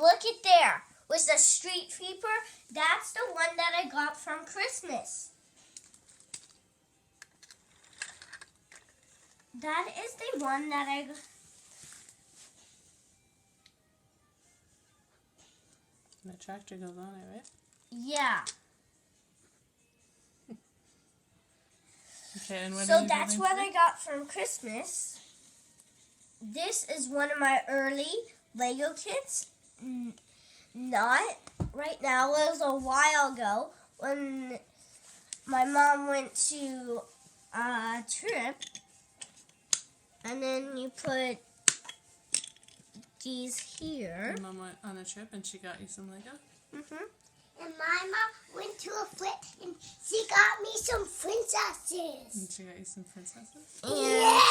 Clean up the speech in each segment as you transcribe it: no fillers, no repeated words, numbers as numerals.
look at there. Was the street sweeper? That's the one that I got from Christmas. That is the one that I got. The tractor goes on it, right? Yeah. Okay, and what So are you that's building what today? I got from Christmas. This is one of my early Lego kits. Not right now. It was a while ago when my mom went to a trip. And then you put these here. Your mom went on a trip and she got you some Lego? Mm-hmm. And my mom went to a flip and she got me some princesses. And she got you some princesses? Yeah!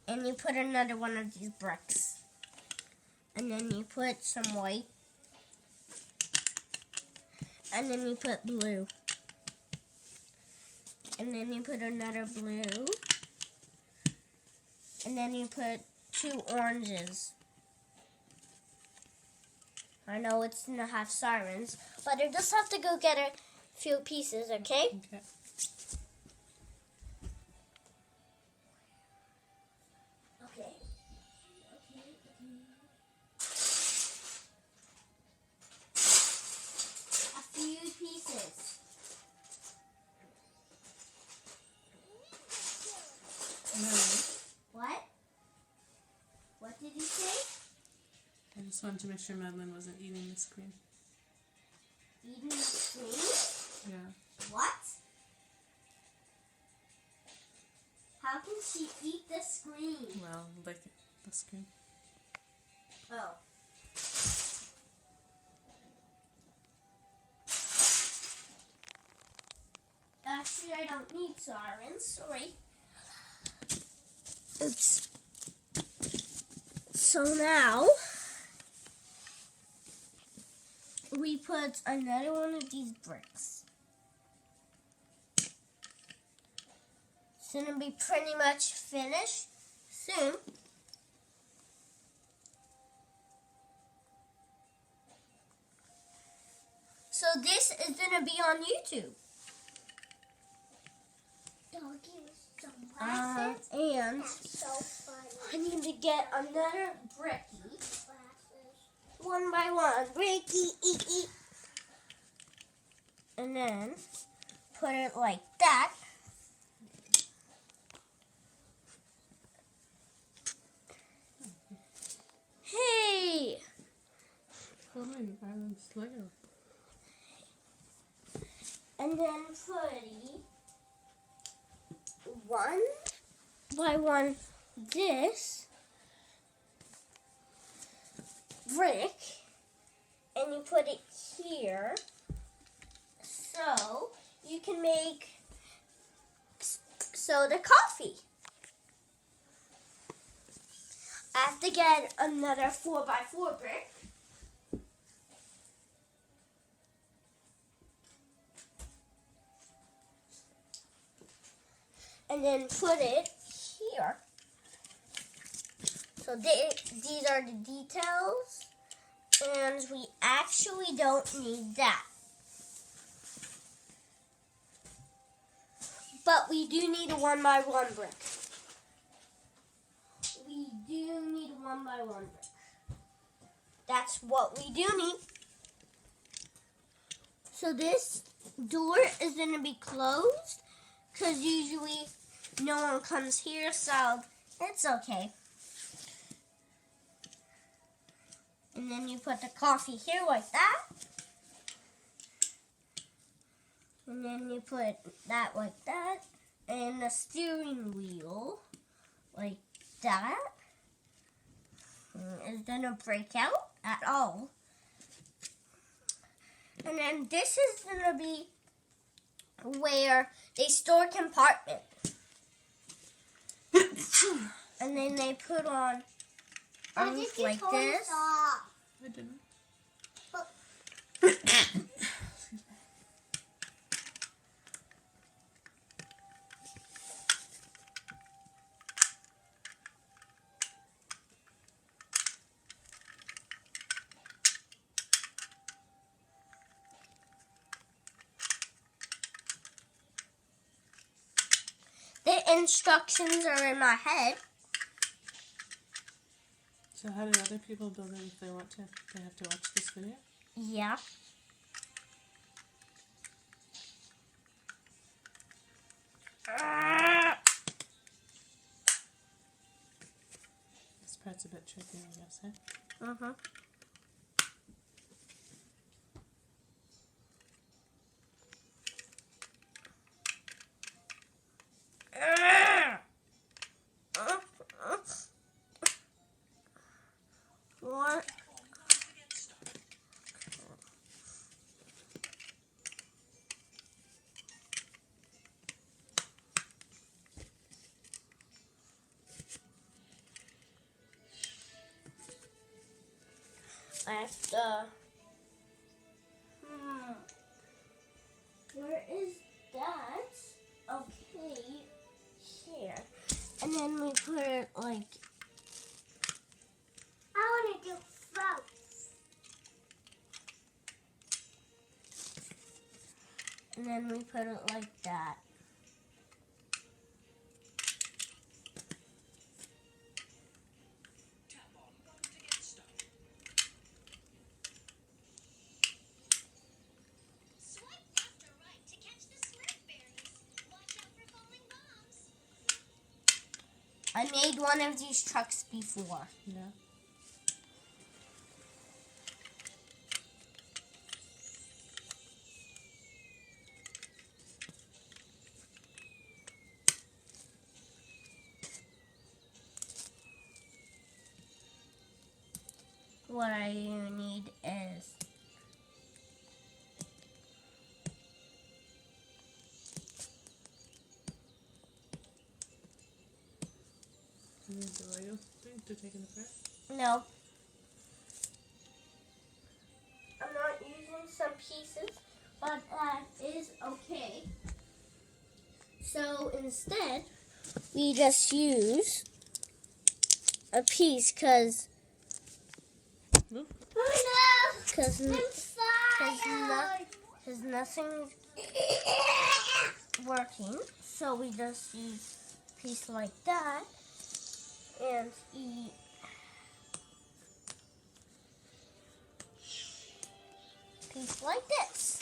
And you put another one of these bricks. And then you put some white. And then you put blue. And then you put another blue. And then you put 2 oranges. I know it's gonna have sirens, but I just have to go get a few pieces, okay? Okay. Okay. A few pieces. No, What? What did you say? I just wanted to make sure Madeline wasn't eating the screen. Eating the screen? Yeah. What? How can she eat the screen? Well, like the screen. Oh. Actually, I don't need sirens. Sorry. Oops. So now we put another one of these bricks. It's gonna be pretty much finished soon. So this is gonna be on YouTube. Doggy with some glasses. And That's so funny. I need to get another bricky. Glasses. One by one. Bricky, eat. And then put it like that. Hey! Oh, my Madeline Lego. And then put one by one this brick, and you put it here so you can make soda coffee. I have to get another 4x4 brick. And then put it here. So these are the details. And we actually don't need that. But we do need a 1x1 brick. We do need a 1x1 brick. That's what we do need. So this door is going to be closed. Because usually no one comes here, so it's okay. And then you put the coffee here like that. And then you put that like that. And the steering wheel like that. Is gonna break out at all. And then this is gonna be where they store compartment. And then they put on arms like this. I didn't. instructions are in my head. So how do other people build it if they want to? They have to watch this video? Yeah. This part's a bit tricky, I guess, eh? Mm-hmm. What? I have to. Where is that? Okay, here. And then we put it like. I want to do frogs. And then we put it like that. I made one of these trucks before. Yeah. What I need is You need the Lego thing to take in the front? no. I'm not using some pieces, but that is okay. So instead, we just use a piece because Oh no! because I'm fired! nothing's working. So we just use a piece like that and eat. Piece like this.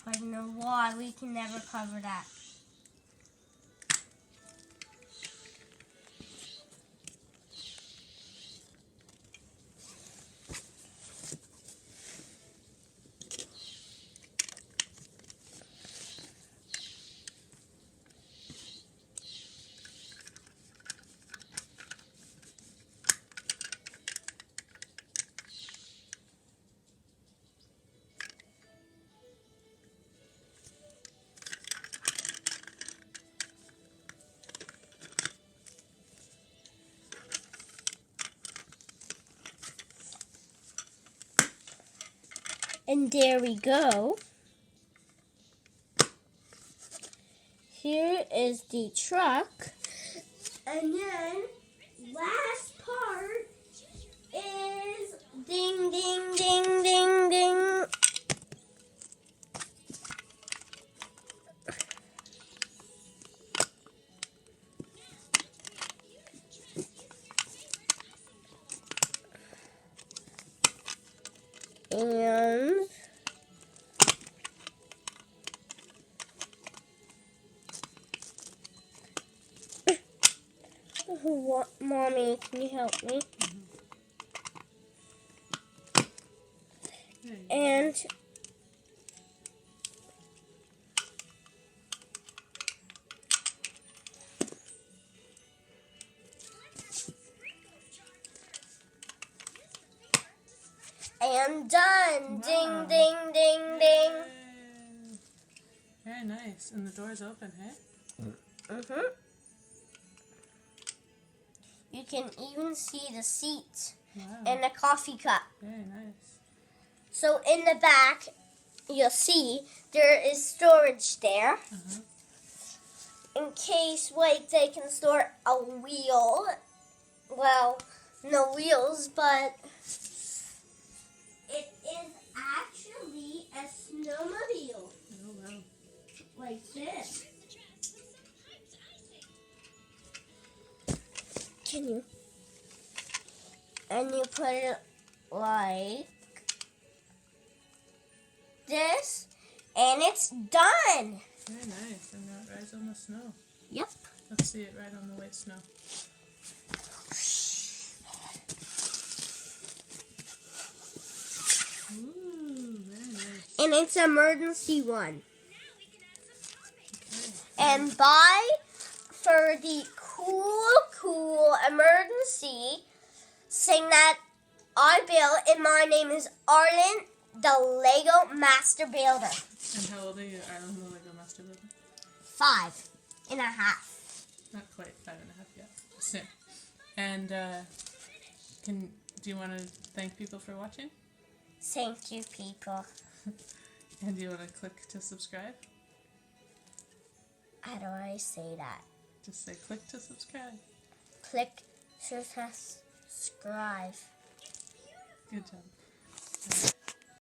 I don't know why we can never cover that. And there we go. Here is the truck. And then last part is ding, ding, ding, ding, ding. And what, Mommy, can you help me? There you go. And done. Wow. Ding, ding, ding, ding. Yay. Very nice. And the door's open, hey? Mm-hmm. You can even see the seat Wow. and the coffee cup. Very nice. So in the back, you'll see there is storage there. Uh-huh. In case, like, they can store a wheel. Well, no wheels, but it is actually a snowmobile. Oh, wow. Like this. Can you? And you put it like this, and it's done. Very nice. And now it rides on the snow. Yep. Let's see it ride on the white snow. Ooh, very nice. And it's an emergency one. Okay. And buy for the cool emergency thing that I built, and my name is Arlen, the Lego Master Builder. And how old are you, Arlen, the Lego Master Builder? 5.5. Not quite 5.5 yet. Soon. And do you want to thank people for watching? Thank you, people. And do you want to click to subscribe? How do I say that? Just say click to subscribe. Click to subscribe. Good job.